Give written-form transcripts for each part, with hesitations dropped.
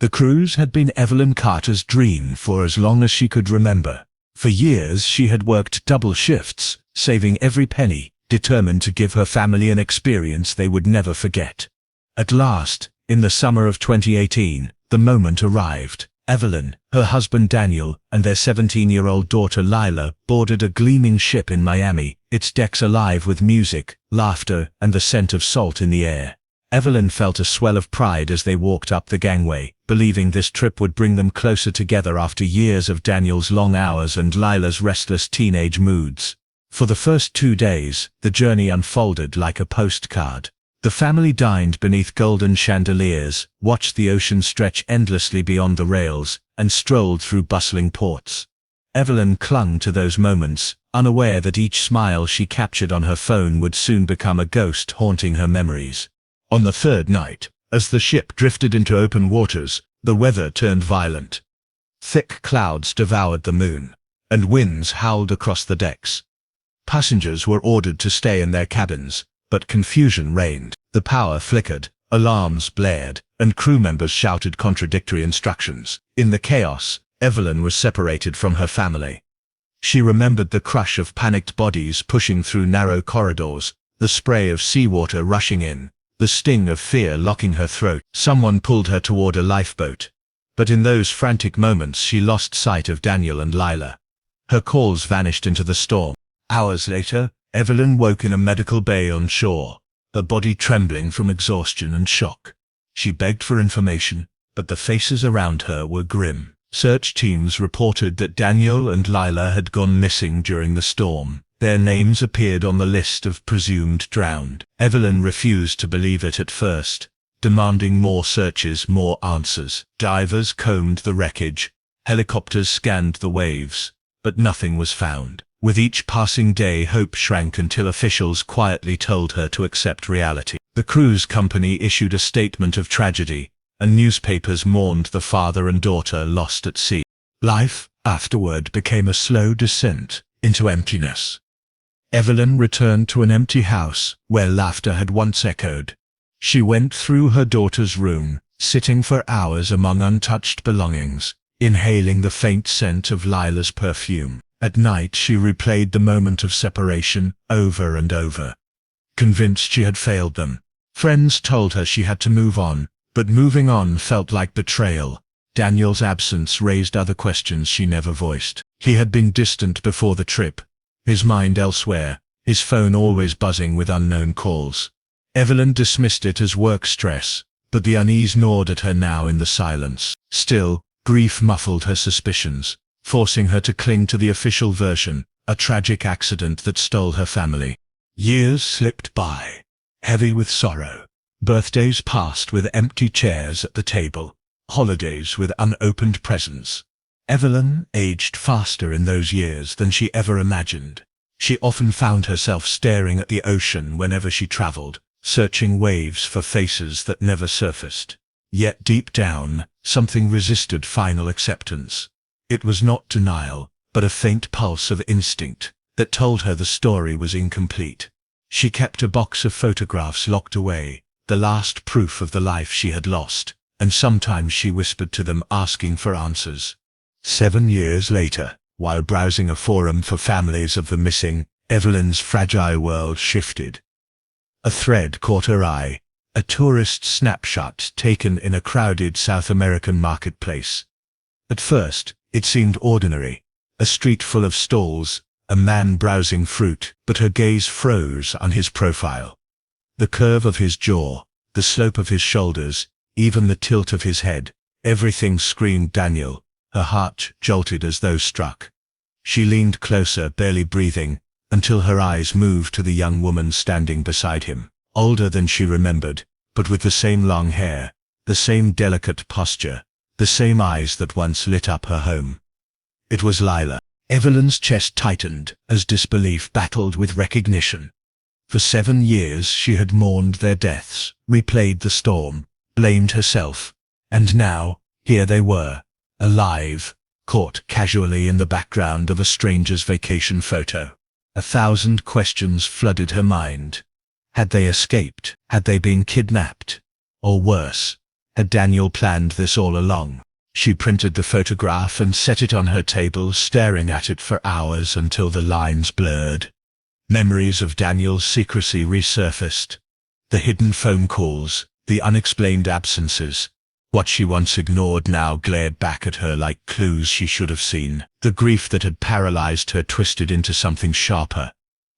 The cruise had been Evelyn Carter's dream for as long as she could remember. For years she had worked double shifts, saving every penny, determined to give her family an experience they would never forget. At last, in the summer of 2018, the moment arrived. Evelyn, her husband Daniel, and their 17-year-old daughter Lila boarded a gleaming ship in Miami, its decks alive with music, laughter, and the scent of salt in the air. Evelyn felt a swell of pride as they walked up the gangway, believing this trip would bring them closer together after years of Daniel's long hours and Lila's restless teenage moods. For the first 2 days, the journey unfolded like a postcard. The family dined beneath golden chandeliers, watched the ocean stretch endlessly beyond the rails, and strolled through bustling ports. Evelyn clung to those moments, unaware that each smile she captured on her phone would soon become a ghost haunting her memories. On the third night, as the ship drifted into open waters, the weather turned violent. Thick clouds devoured the moon, and winds howled across the decks. Passengers were ordered to stay in their cabins, but confusion reigned. The power flickered, alarms blared, and crew members shouted contradictory instructions. In the chaos, Evelyn was separated from her family. She remembered the crush of panicked bodies pushing through narrow corridors, the spray of seawater rushing in, the sting of fear locking her throat. Someone pulled her toward a lifeboat. But in those frantic moments she lost sight of Daniel and Lila. Her calls vanished into the storm. Hours later, Evelyn woke in a medical bay on shore, her body trembling from exhaustion and shock. She begged for information, but the faces around her were grim. Search teams reported that Daniel and Lila had gone missing during the storm. Their names appeared on the list of presumed drowned. Evelyn refused to believe it at first, demanding more searches, more answers. Divers combed the wreckage, helicopters scanned the waves, but nothing was found. With each passing day, hope shrank until officials quietly told her to accept reality. The cruise company issued a statement of tragedy, and newspapers mourned the father and daughter lost at sea. Life, afterward, became a slow descent into emptiness. Evelyn returned to an empty house, where laughter had once echoed. She went through her daughter's room, sitting for hours among untouched belongings, inhaling the faint scent of Lila's perfume. At night she replayed the moment of separation over and over, convinced she had failed them. Friends told her she had to move on, but moving on felt like betrayal. Daniel's absence raised other questions she never voiced. He had been distant before the trip, his mind elsewhere, his phone always buzzing with unknown calls. Evelyn dismissed it as work stress, but the unease gnawed at her now in the silence. Still, grief muffled her suspicions, forcing her to cling to the official version, a tragic accident that stole her family. Years slipped by, heavy with sorrow. Birthdays passed with empty chairs at the table, holidays with unopened presents. Evelyn aged faster in those years than she ever imagined. She often found herself staring at the ocean whenever she traveled, searching waves for faces that never surfaced. Yet deep down, something resisted final acceptance. It was not denial, but a faint pulse of instinct that told her the story was incomplete. She kept a box of photographs locked away, the last proof of the life she had lost, and sometimes she whispered to them, asking for answers. 7 years later, while browsing a forum for families of the missing, Evelyn's fragile world shifted. A thread caught her eye, a tourist snapshot taken in a crowded South American marketplace. At first, it seemed ordinary, a street full of stalls, a man browsing fruit, but her gaze froze on his profile. The curve of his jaw, the slope of his shoulders, even the tilt of his head, everything screamed Daniel. Her heart jolted as though struck. She leaned closer, barely breathing, until her eyes moved to the young woman standing beside him, older than she remembered, but with the same long hair, the same delicate posture, the same eyes that once lit up her home. It was Lila. Evelyn's chest tightened as disbelief battled with recognition. For 7 years she had mourned their deaths, replayed the storm, blamed herself, and now, here they were, alive, caught casually in the background of a stranger's vacation photo. 1,000 questions flooded her mind. Had they escaped? Had they been kidnapped? Or worse, Had Daniel planned this all along? She printed the photograph and set it on her table, staring at it for hours until the lines blurred. Memories of Daniel's secrecy resurfaced. The hidden phone calls, the unexplained absences. What she once ignored now glared back at her like clues she should have seen. The grief that had paralyzed her twisted into something sharper.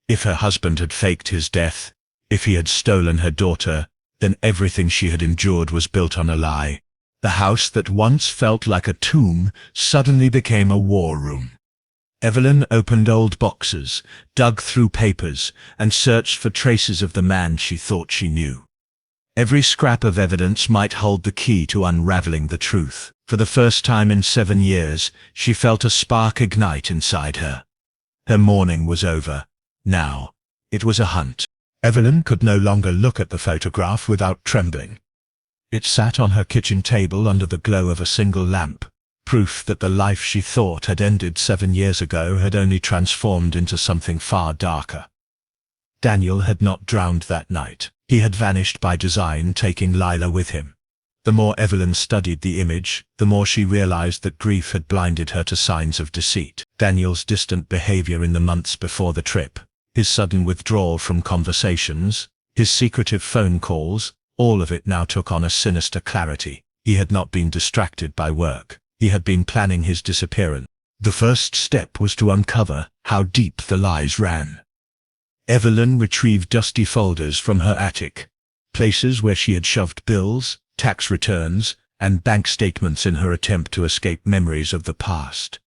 If her husband had faked his death, if he had stolen her daughter, then everything she had endured was built on a lie. The house that once felt like a tomb suddenly became a war room. Evelyn opened old boxes, dug through papers, and searched for traces of the man she thought she knew. Every scrap of evidence might hold the key to unraveling the truth. For the first time in 7 years, she felt a spark ignite inside her. Her mourning was over. Now, it was a hunt. Evelyn could no longer look at the photograph without trembling. It sat on her kitchen table under the glow of a single lamp, proof that the life she thought had ended 7 years ago had only transformed into something far darker. Daniel had not drowned that night. He had vanished by design, taking Lila with him. The more Evelyn studied the image, the more she realized that grief had blinded her to signs of deceit. Daniel's distant behavior in the months before the trip, his sudden withdrawal from conversations, his secretive phone calls, all of it now took on a sinister clarity. He had not been distracted by work. He had been planning his disappearance. The first step was to uncover how deep the lies ran. Evelyn retrieved dusty folders from her attic, places where she had shoved bills, tax returns, and bank statements in her attempt to escape memories of the past.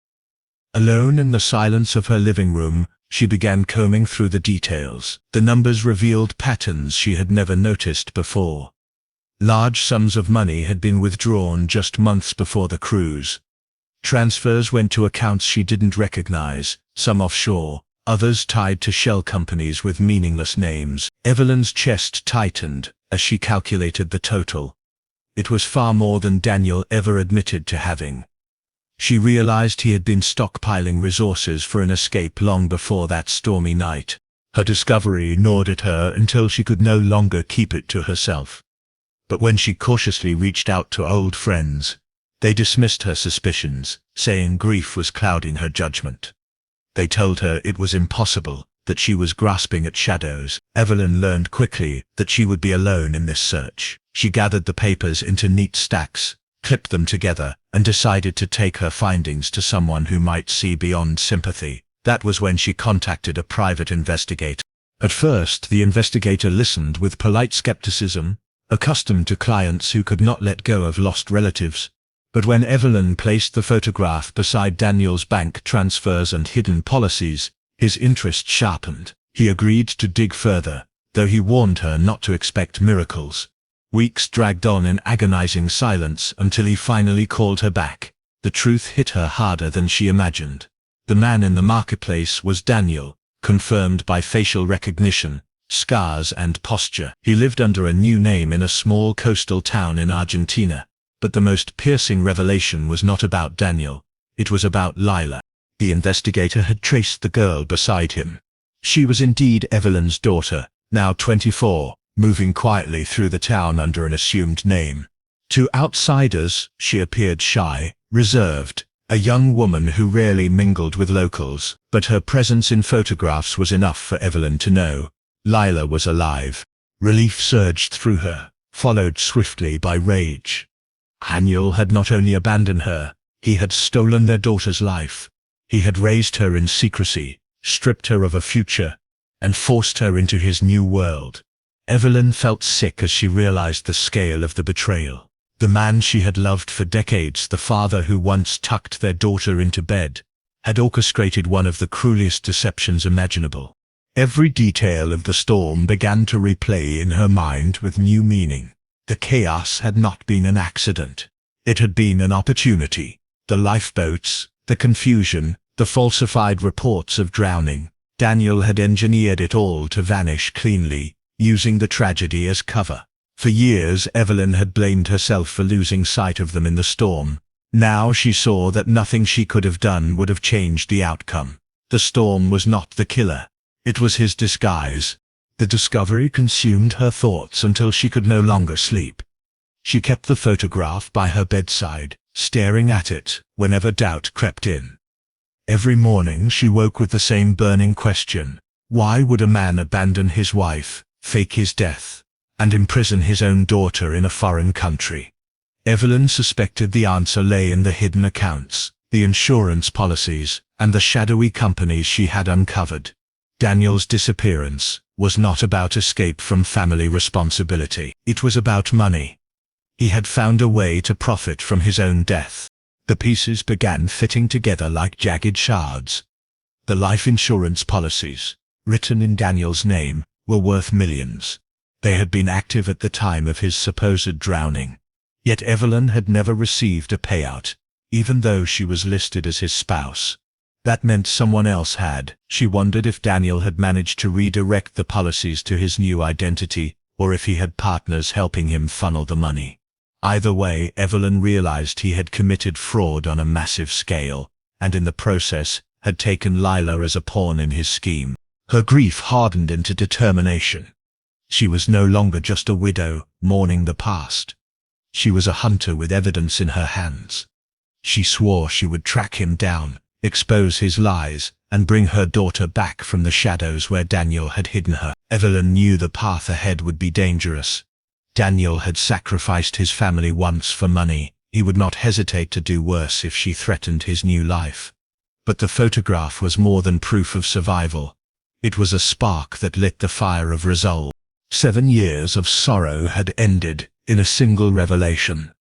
Alone in the silence of her living room, she began combing through the details. The numbers revealed patterns she had never noticed before. Large sums of money had been withdrawn just months before the cruise. Transfers went to accounts she didn't recognize, some offshore, others tied to shell companies with meaningless names. Evelyn's chest tightened as she calculated the total. It was far more than Daniel ever admitted to having. She realized he had been stockpiling resources for an escape long before that stormy night. Her discovery gnawed at her until she could no longer keep it to herself. But when she cautiously reached out to old friends, they dismissed her suspicions, saying grief was clouding her judgment. They told her it was impossible, that she was grasping at shadows. Evelyn learned quickly that she would be alone in this search. She gathered the papers into neat stacks, clipped them together, and decided to take her findings to someone who might see beyond sympathy. That was when she contacted a private investigator. At first, the investigator listened with polite skepticism, accustomed to clients who could not let go of lost relatives. But when Evelyn placed the photograph beside Daniel's bank transfers and hidden policies, his interest sharpened. He agreed to dig further, though he warned her not to expect miracles. Weeks dragged on in agonizing silence until he finally called her back. The truth hit her harder than she imagined. The man in the marketplace was Daniel, confirmed by facial recognition, scars and posture. He lived under a new name in a small coastal town in Argentina. But the most piercing revelation was not about Daniel. It was about Lila. The investigator had traced the girl beside him. She was indeed Evelyn's daughter, now 24, moving quietly through the town under an assumed name. To outsiders, she appeared shy, reserved, a young woman who rarely mingled with locals, but her presence in photographs was enough for Evelyn to know. Lila was alive. Relief surged through her, followed swiftly by rage. Daniel had not only abandoned her, he had stolen their daughter's life. He had raised her in secrecy, stripped her of a future, and forced her into his new world. Evelyn felt sick as she realized the scale of the betrayal. The man she had loved for decades, the father who once tucked their daughter into bed, had orchestrated one of the cruelest deceptions imaginable. Every detail of the storm began to replay in her mind with new meaning. The chaos had not been an accident. It had been an opportunity. The lifeboats, the confusion, the falsified reports of drowning. Daniel had engineered it all to vanish cleanly, using the tragedy as cover. For years, Evelyn had blamed herself for losing sight of them in the storm. Now she saw that nothing she could have done would have changed the outcome. The storm was not the killer. It was his disguise. The discovery consumed her thoughts until she could no longer sleep. She kept the photograph by her bedside, staring at it whenever doubt crept in. Every morning she woke with the same burning question: why would a man abandon his wife, fake his death, and imprison his own daughter in a foreign country? Evelyn suspected the answer lay in the hidden accounts, the insurance policies, and the shadowy companies she had uncovered. Daniel's disappearance was not about escape from family responsibility. It was about money. He had found a way to profit from his own death. The pieces began fitting together like jagged shards. The life insurance policies, written in Daniel's name, were worth millions. They had been active at the time of his supposed drowning. Yet Evelyn had never received a payout, even though she was listed as his spouse. That meant someone else had. She wondered if Daniel had managed to redirect the policies to his new identity, or if he had partners helping him funnel the money. Either way, Evelyn realized he had committed fraud on a massive scale, and in the process had taken Lila as a pawn in his scheme. Her grief hardened into determination. She was no longer just a widow, mourning the past. She was a hunter with evidence in her hands. She swore she would track him down, expose his lies, and bring her daughter back from the shadows where Daniel had hidden her. Evelyn knew the path ahead would be dangerous. Daniel had sacrificed his family once for money. He would not hesitate to do worse if she threatened his new life. But the photograph was more than proof of survival. It was a spark that lit the fire of resolve. 7 years of sorrow had ended in a single revelation.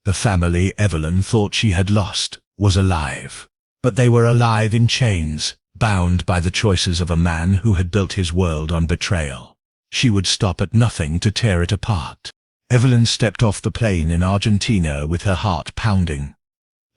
The family Evelyn thought she had lost was alive. But they were alive in chains, bound by the choices of a man who had built his world on betrayal. She would stop at nothing to tear it apart. Evelyn stepped off the plane in Argentina with her heart pounding.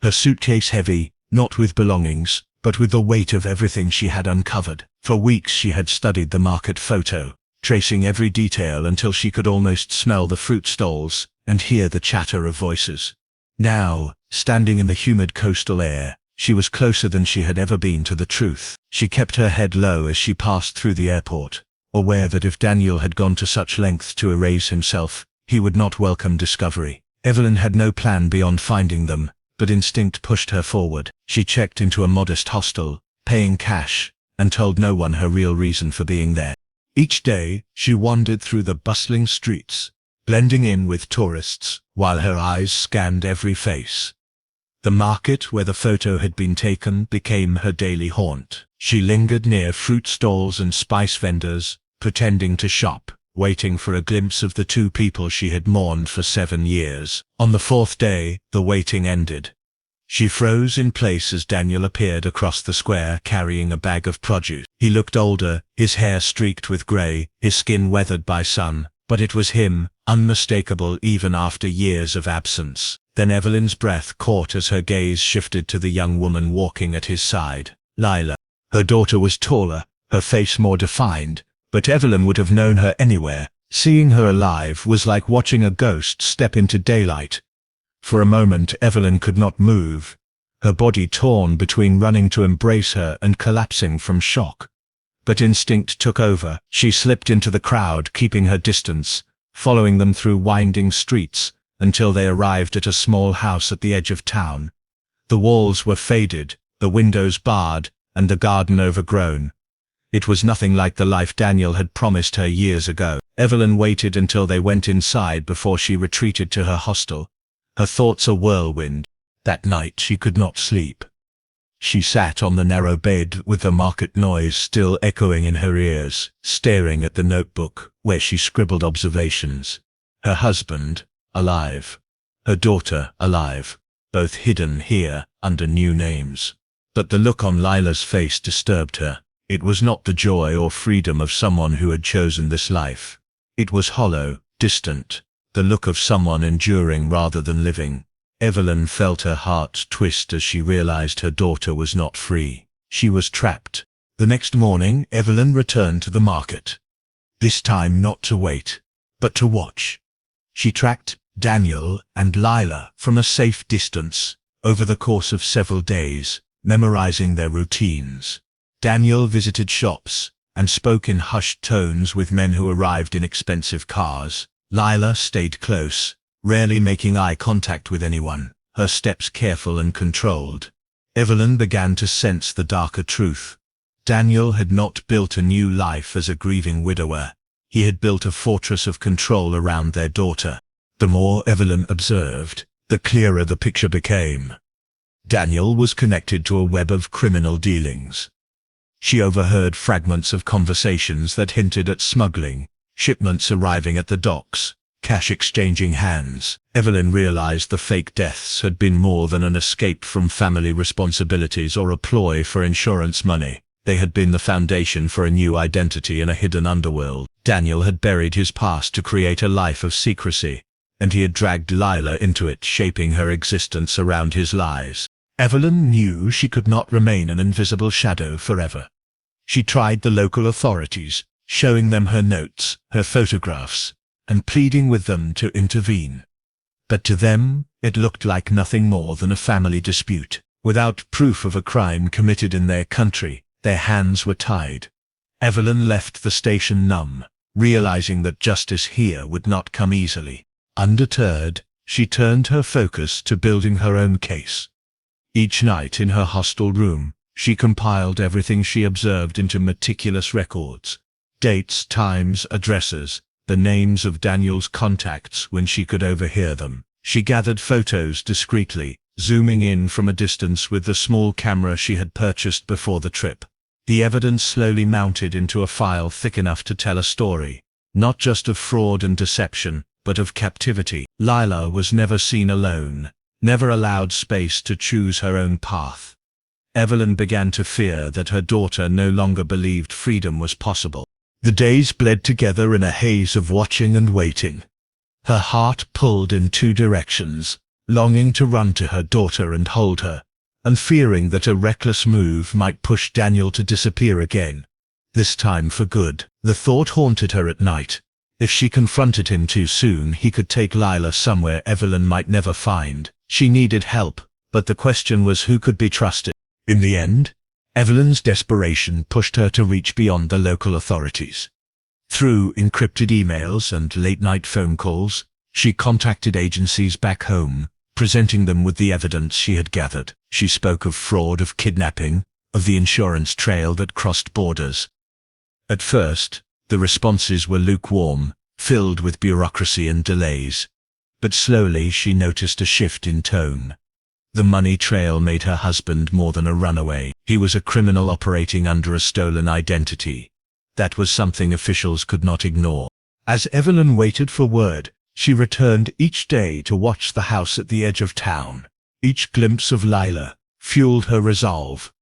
Her suitcase heavy, not with belongings, but with the weight of everything she had uncovered. For weeks she had studied the market photo, tracing every detail until she could almost smell the fruit stalls and hear the chatter of voices. Now, standing in the humid coastal air, she was closer than she had ever been to the truth. She kept her head low as she passed through the airport, aware that if Daniel had gone to such lengths to erase himself, he would not welcome discovery. Evelyn had no plan beyond finding them, but instinct pushed her forward. She checked into a modest hostel, paying cash, and told no one her real reason for being there. Each day, she wandered through the bustling streets, blending in with tourists, while her eyes scanned every face. The market where the photo had been taken became her daily haunt. She lingered near fruit stalls and spice vendors, pretending to shop, waiting for a glimpse of the 2 people she had mourned for 7 years. On the 4th day, the waiting ended. She froze in place as Daniel appeared across the square carrying a bag of produce. He looked older, his hair streaked with grey, his skin weathered by sun, but it was him, unmistakable even after years of absence. Then Evelyn's breath caught as her gaze shifted to the young woman walking at his side, Lila. Her daughter was taller, her face more defined, but Evelyn would have known her anywhere. Seeing her alive was like watching a ghost step into daylight. For a moment Evelyn could not move, her body torn between running to embrace her and collapsing from shock. But instinct took over. She slipped into the crowd, keeping her distance, following them through winding streets, until they arrived at a small house at the edge of town. The walls were faded, the windows barred, and the garden overgrown. It was nothing like the life Daniel had promised her years ago. Evelyn waited until they went inside before she retreated to her hostel, her thoughts a whirlwind. That night she could not sleep. She sat on the narrow bed with the market noise still echoing in her ears, staring at the notebook where she scribbled observations. Her husband, alive. Her daughter, alive. Both hidden here under new names. But the look on Lila's face disturbed her. It was not the joy or freedom of someone who had chosen this life. It was hollow, distant, the look of someone enduring rather than living. Evelyn felt her heart twist as she realized her daughter was not free. She was trapped. The next morning, Evelyn returned to the market. This time not to wait, but to watch. She tracked Daniel and Lila from a safe distance over the course of several days, memorizing their routines. Daniel visited shops and spoke in hushed tones with men who arrived in expensive cars. Lila stayed close, rarely making eye contact with anyone, her steps careful and controlled. Evelyn began to sense the darker truth. Daniel had not built a new life as a grieving widower. He had built a fortress of control around their daughter. The more Evelyn observed, the clearer the picture became. Daniel was connected to a web of criminal dealings. She overheard fragments of conversations that hinted at smuggling, shipments arriving at the docks, cash exchanging hands. Evelyn realized the fake deaths had been more than an escape from family responsibilities or a ploy for insurance money. They had been the foundation for a new identity in a hidden underworld. Daniel had buried his past to create a life of secrecy, and he had dragged Lila into it, shaping her existence around his lies. Evelyn knew she could not remain an invisible shadow forever. She tried the local authorities, showing them her notes, her photographs, and pleading with them to intervene. But to them, it looked like nothing more than a family dispute. Without proof of a crime committed in their country, their hands were tied. Evelyn left the station numb, realizing that justice here would not come easily. Undeterred, she turned her focus to building her own case. Each night in her hostel room, she compiled everything she observed into meticulous records. Dates, times, addresses, the names of Daniel's contacts when she could overhear them. She gathered photos discreetly, zooming in from a distance with the small camera she had purchased before the trip. The evidence slowly mounted into a file thick enough to tell a story, not just of fraud and deception, but of captivity. Lila was never seen alone, never allowed space to choose her own path. Evelyn began to fear that her daughter no longer believed freedom was possible. The days bled together in a haze of watching and waiting. Her heart pulled in two directions, longing to run to her daughter and hold her, and fearing that a reckless move might push Daniel to disappear again. This time for good. The thought haunted her at night. If she confronted him too soon, he could take Lila somewhere Evelyn might never find. She needed help, but the question was who could be trusted. In the end, Evelyn's desperation pushed her to reach beyond the local authorities. Through encrypted emails and late-night phone calls, she contacted agencies back home, presenting them with the evidence she had gathered. She spoke of fraud, of kidnapping, of the insurance trail that crossed borders. At first, the responses were lukewarm, filled with bureaucracy and delays. But slowly she noticed a shift in tone. The money trail made her husband more than a runaway. He was a criminal operating under a stolen identity. That was something officials could not ignore. As Evelyn waited for word, she returned each day to watch the house at the edge of town. Each glimpse of Lila fueled her resolve.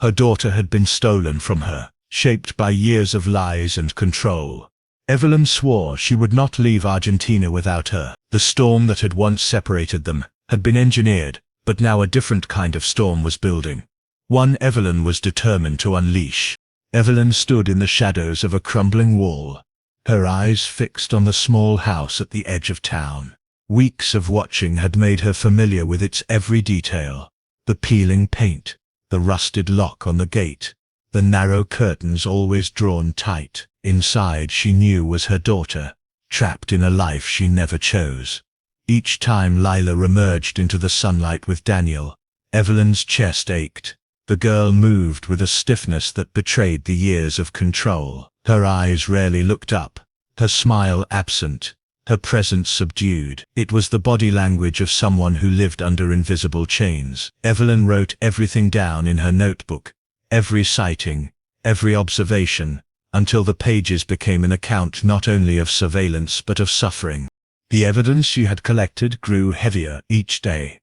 Her daughter had been stolen from her, shaped by years of lies and control. Evelyn swore she would not leave Argentina without her. The storm that had once separated them had been engineered, but now a different kind of storm was building. One Evelyn was determined to unleash. Evelyn stood in the shadows of a crumbling wall, her eyes fixed on the small house at the edge of town. Weeks of watching had made her familiar with its every detail. The peeling paint, the rusted lock on the gate, the narrow curtains always drawn tight. Inside she knew was her daughter, trapped in a life she never chose. Each time Lila emerged into the sunlight with Daniel, Evelyn's chest ached. The girl moved with a stiffness that betrayed the years of control. Her eyes rarely looked up, her smile absent, her presence subdued. It was the body language of someone who lived under invisible chains. Evelyn wrote everything down in her notebook, every sighting, every observation, until the pages became an account not only of surveillance but of suffering. The evidence she had collected grew heavier each day.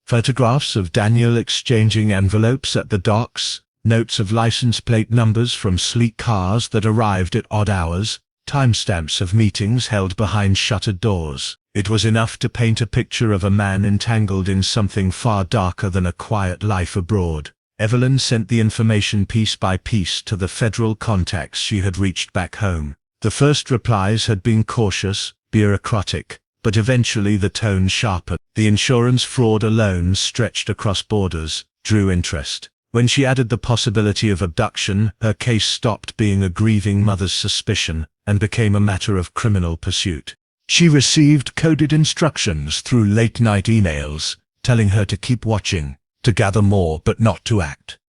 Photographs of Daniel exchanging envelopes at the docks, notes of license plate numbers from sleek cars that arrived at odd hours, timestamps of meetings held behind shuttered doors. It was enough to paint a picture of a man entangled in something far darker than a quiet life abroad. Evelyn sent the information piece by piece to the federal contacts she had reached back home. The first replies had been cautious, bureaucratic, but eventually the tone sharpened. The insurance fraud alone, stretched across borders, drew interest. When she added the possibility of abduction, her case stopped being a grieving mother's suspicion and became a matter of criminal pursuit. She received coded instructions through late-night emails, telling her to keep watching, to gather more but not to act.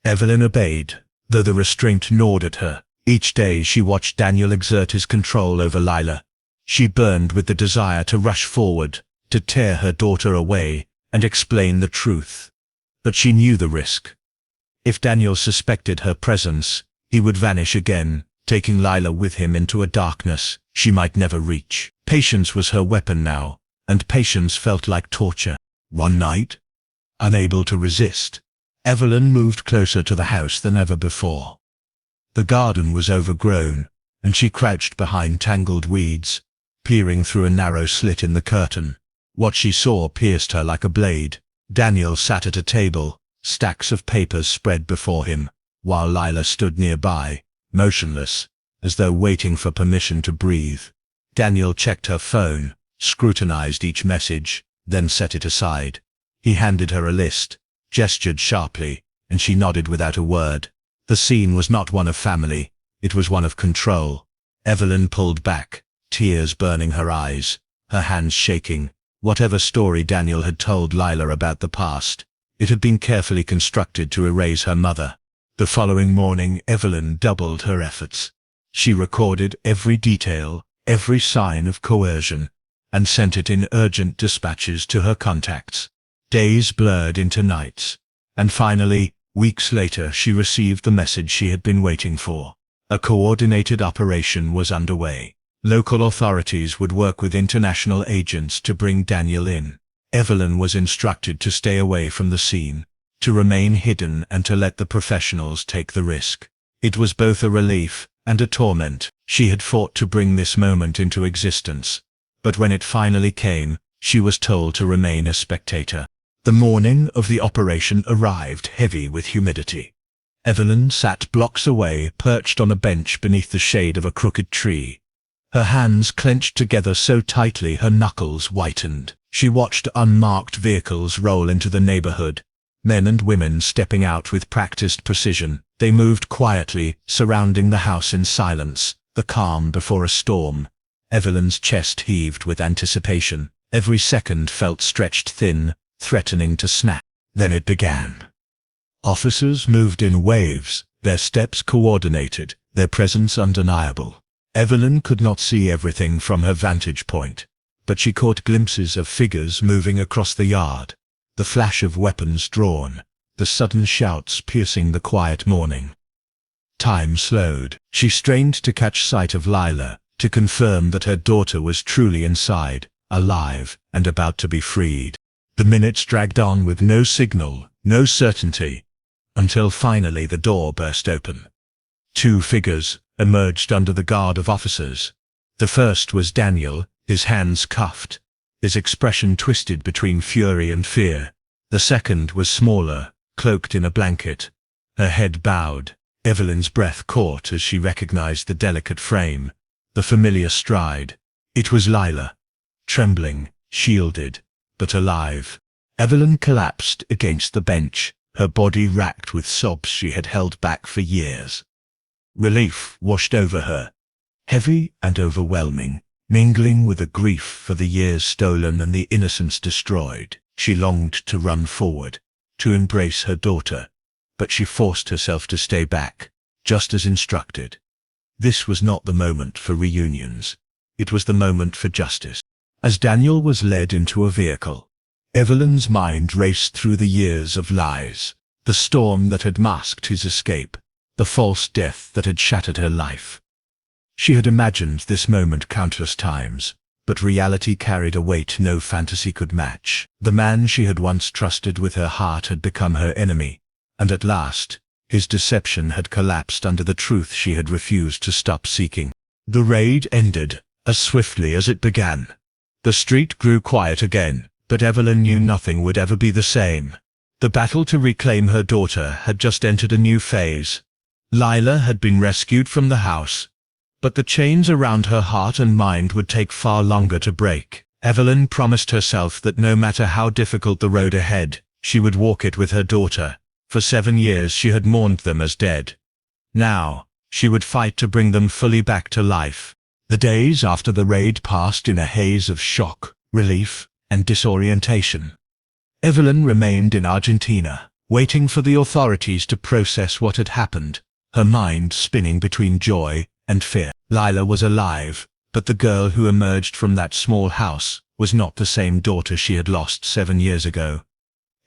Evelyn obeyed, though the restraint gnawed at her. Each day she watched Daniel exert his control over Lila. She burned with the desire to rush forward, to tear her daughter away, and explain the truth. But she knew the risk. If Daniel suspected her presence, he would vanish again, taking Lila with him into a darkness she might never reach. Patience was her weapon now, and patience felt like torture. One night, unable to resist, Evelyn moved closer to the house than ever before. The garden was overgrown, and she crouched behind tangled weeds, peering through a narrow slit in the curtain. What she saw pierced her like a blade. Daniel sat at a table, stacks of papers spread before him, while Lila stood nearby, motionless, as though waiting for permission to breathe. Daniel checked her phone, scrutinized each message, then set it aside. He handed her a list, gestured sharply, and she nodded without a word. The scene was not one of family, it was one of control. Evelyn pulled back, tears burning her eyes, her hands shaking. Whatever story Daniel had told Lila about the past, it had been carefully constructed to erase her mother. The following morning, Evelyn doubled her efforts. She recorded every detail, every sign of coercion, and sent it in urgent dispatches to her contacts. Days blurred into nights, and finally, weeks later, she received the message she had been waiting for. A coordinated operation was underway. Local authorities would work with international agents to bring Daniel in. Evelyn was instructed to stay away from the scene, to remain hidden and to let the professionals take the risk. It was both a relief and a torment. She had fought to bring this moment into existence, but when it finally came, she was told to remain a spectator. The morning of the operation arrived heavy with humidity. Evelyn sat blocks away, perched on a bench beneath the shade of a crooked tree. Her hands clenched together so tightly her knuckles whitened. She watched unmarked vehicles roll into the neighborhood, men and women stepping out with practiced precision. They moved quietly, surrounding the house in silence, the calm before a storm. Evelyn's chest heaved with anticipation. Every second felt stretched thin, threatening to snap. Then it began. Officers moved in waves, their steps coordinated, their presence undeniable. Evelyn could not see everything from her vantage point, but she caught glimpses of figures moving across the yard, the flash of weapons drawn, the sudden shouts piercing the quiet morning. Time slowed. She strained to catch sight of Lila, to confirm that her daughter was truly inside, alive, and about to be freed. The minutes dragged on with no signal, no certainty, until finally the door burst open. Two figures emerged under the guard of officers. The first was Daniel, his hands cuffed, his expression twisted between fury and fear. The second was smaller, cloaked in a blanket, her head bowed. Evelyn's breath caught as she recognized the delicate frame, the familiar stride. It was Lila, trembling, shielded, but alive. Evelyn collapsed against the bench, her body racked with sobs she had held back for years. Relief washed over her, heavy and overwhelming, mingling with a grief for the years stolen and the innocence destroyed. She longed to run forward, to embrace her daughter, but she forced herself to stay back, just as instructed. This was not the moment for reunions. It was the moment for justice. As Daniel was led into a vehicle, Evelyn's mind raced through the years of lies, the storm that had masked his escape, the false death that had shattered her life. She had imagined this moment countless times, but reality carried a weight no fantasy could match. The man she had once trusted with her heart had become her enemy, and at last, his deception had collapsed under the truth she had refused to stop seeking. The raid ended as swiftly as it began. The street grew quiet again, but Evelyn knew nothing would ever be the same. The battle to reclaim her daughter had just entered a new phase. Lila had been rescued from the house, but the chains around her heart and mind would take far longer to break. Evelyn promised herself that no matter how difficult the road ahead, she would walk it with her daughter. For 7 years she had mourned them as dead. Now, she would fight to bring them fully back to life. The days after the raid passed in a haze of shock, relief, and disorientation. Evelyn remained in Argentina, waiting for the authorities to process what had happened, her mind spinning between joy and fear. Lila was alive, but the girl who emerged from that small house was not the same daughter she had lost 7 years ago.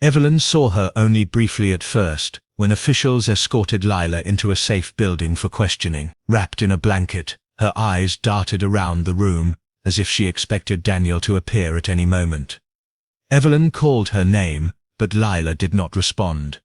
Evelyn saw her only briefly at first, when officials escorted Lila into a safe building for questioning. Wrapped in a blanket, her eyes darted around the room, as if she expected Daniel to appear at any moment. Evelyn called her name, but Lila did not respond.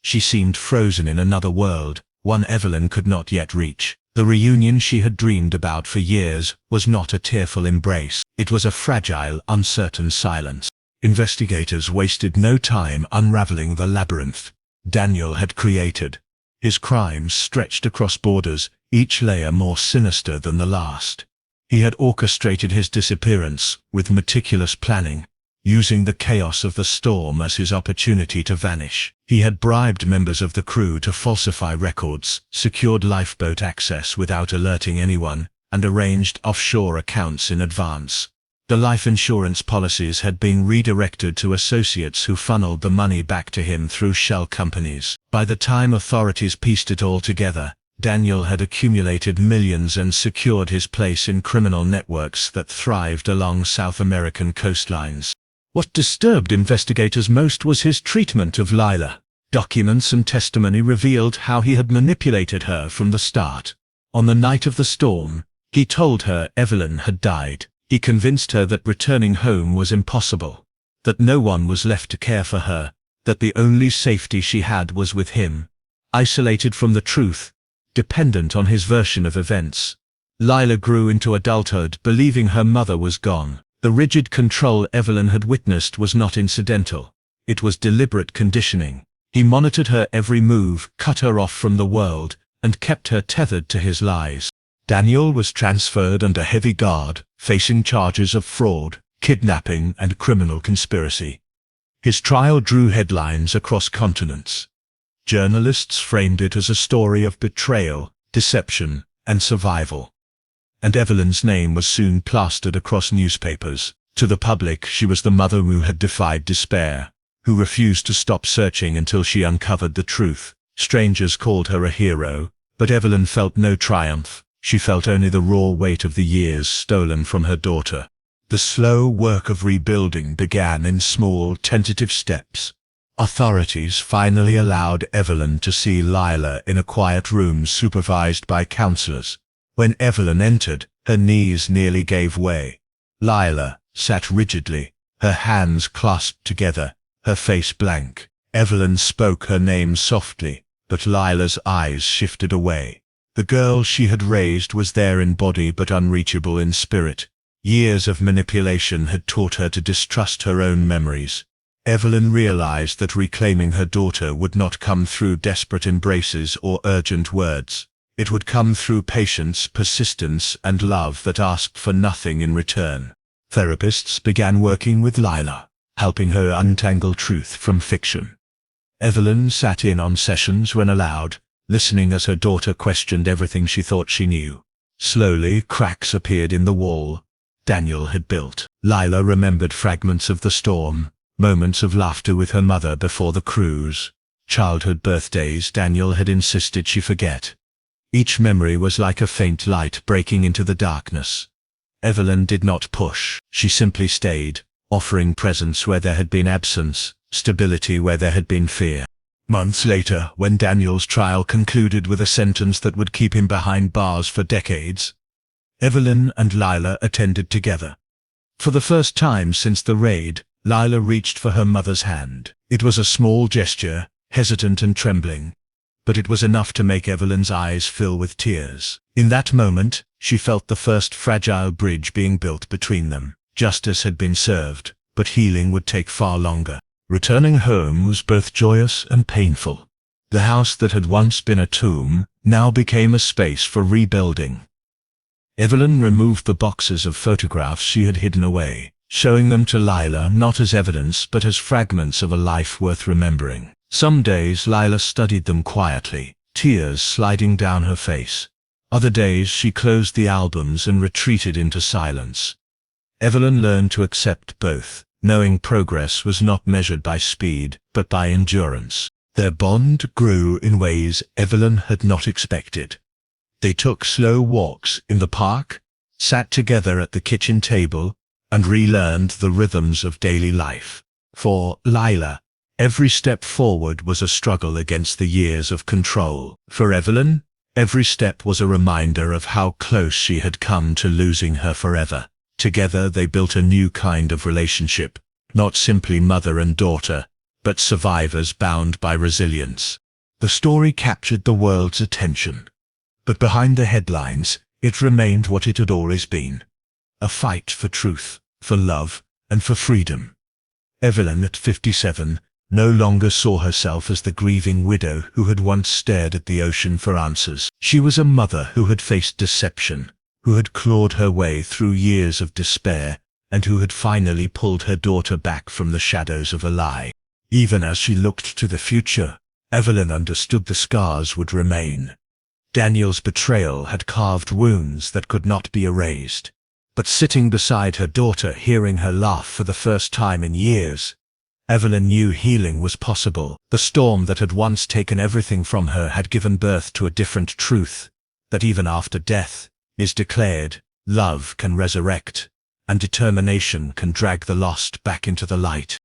She seemed frozen in another world, one Evelyn could not yet reach. The reunion she had dreamed about for years was not a tearful embrace. It was a fragile, uncertain silence. Investigators wasted no time unraveling the labyrinth Daniel had created. His crimes stretched across borders, each layer more sinister than the last. He had orchestrated his disappearance with meticulous planning, using the chaos of the storm as his opportunity to vanish. He had bribed members of the crew to falsify records, secured lifeboat access without alerting anyone, and arranged offshore accounts in advance. The life insurance policies had been redirected to associates who funneled the money back to him through shell companies. By the time authorities pieced it all together, Daniel had accumulated millions and secured his place in criminal networks that thrived along South American coastlines. What disturbed investigators most was his treatment of Lila. Documents and testimony revealed how he had manipulated her from the start. On the night of the storm, he told her Evelyn had died. He convinced her that returning home was impossible, that no one was left to care for her, that the only safety she had was with him. Isolated from the truth, dependent on his version of events, Lila grew into adulthood believing her mother was gone. The rigid control Evelyn had witnessed was not incidental. It was deliberate conditioning. He monitored her every move, cut her off from the world, and kept her tethered to his lies. Daniel was transferred under heavy guard, facing charges of fraud, kidnapping, and criminal conspiracy. His trial drew headlines across continents. Journalists framed it as a story of betrayal, deception, and survival. And Evelyn's name was soon plastered across newspapers. To the public, she was the mother who had defied despair, who refused to stop searching until she uncovered the truth. Strangers called her a hero, but Evelyn felt no triumph. She felt only the raw weight of the years stolen from her daughter. The slow work of rebuilding began in small, tentative steps. Authorities finally allowed Evelyn to see Lila in a quiet room supervised by counselors. When Evelyn entered, her knees nearly gave way. Lila sat rigidly, her hands clasped together, her face blank. Evelyn spoke her name softly, but Lila's eyes shifted away. The girl she had raised was there in body but unreachable in spirit. Years of manipulation had taught her to distrust her own memories. Evelyn realized that reclaiming her daughter would not come through desperate embraces or urgent words. It would come through patience, persistence, and love that asked for nothing in return. Therapists began working with Lila, helping her untangle truth from fiction. Evelyn sat in on sessions when allowed, listening as her daughter questioned everything she thought she knew. Slowly, cracks appeared in the wall Daniel had built. Lila remembered fragments of the storm, moments of laughter with her mother before the cruise, childhood birthdays Daniel had insisted she forget. Each memory was like a faint light breaking into the darkness. Evelyn did not push. She simply stayed, offering presence where there had been absence, stability where there had been fear. Months later, when Daniel's trial concluded with a sentence that would keep him behind bars for decades, Evelyn and Lila attended together. For the first time since the raid, Lila reached for her mother's hand. It was a small gesture, hesitant and trembling, but it was enough to make Evelyn's eyes fill with tears. In that moment, she felt the first fragile bridge being built between them. Justice had been served, but healing would take far longer. Returning home was both joyous and painful. The house that had once been a tomb now became a space for rebuilding. Evelyn removed the boxes of photographs she had hidden away, showing them to Lila not as evidence but as fragments of a life worth remembering. Some days Lila studied them quietly, tears sliding down her face. Other days she closed the albums and retreated into silence. Evelyn learned to accept both, knowing progress was not measured by speed, but by endurance. Their bond grew in ways Evelyn had not expected. They took slow walks in the park, sat together at the kitchen table, and relearned the rhythms of daily life. For Lila, every step forward was a struggle against the years of control. For Evelyn, every step was a reminder of how close she had come to losing her forever. Together they built a new kind of relationship, not simply mother and daughter, but survivors bound by resilience. The story captured the world's attention. But behind the headlines, it remained what it had always been. A fight for truth, for love, and for freedom. Evelyn, at 57, no longer saw herself as the grieving widow who had once stared at the ocean for answers. She was a mother who had faced deception, who had clawed her way through years of despair, and who had finally pulled her daughter back from the shadows of a lie. Even as she looked to the future, Evelyn understood the scars would remain. Daniel's betrayal had carved wounds that could not be erased. But sitting beside her daughter, hearing her laugh for the first time in years, Evelyn knew healing was possible. The storm that had once taken everything from her had given birth to a different truth, that even after death is declared, love can resurrect, and determination can drag the lost back into the light.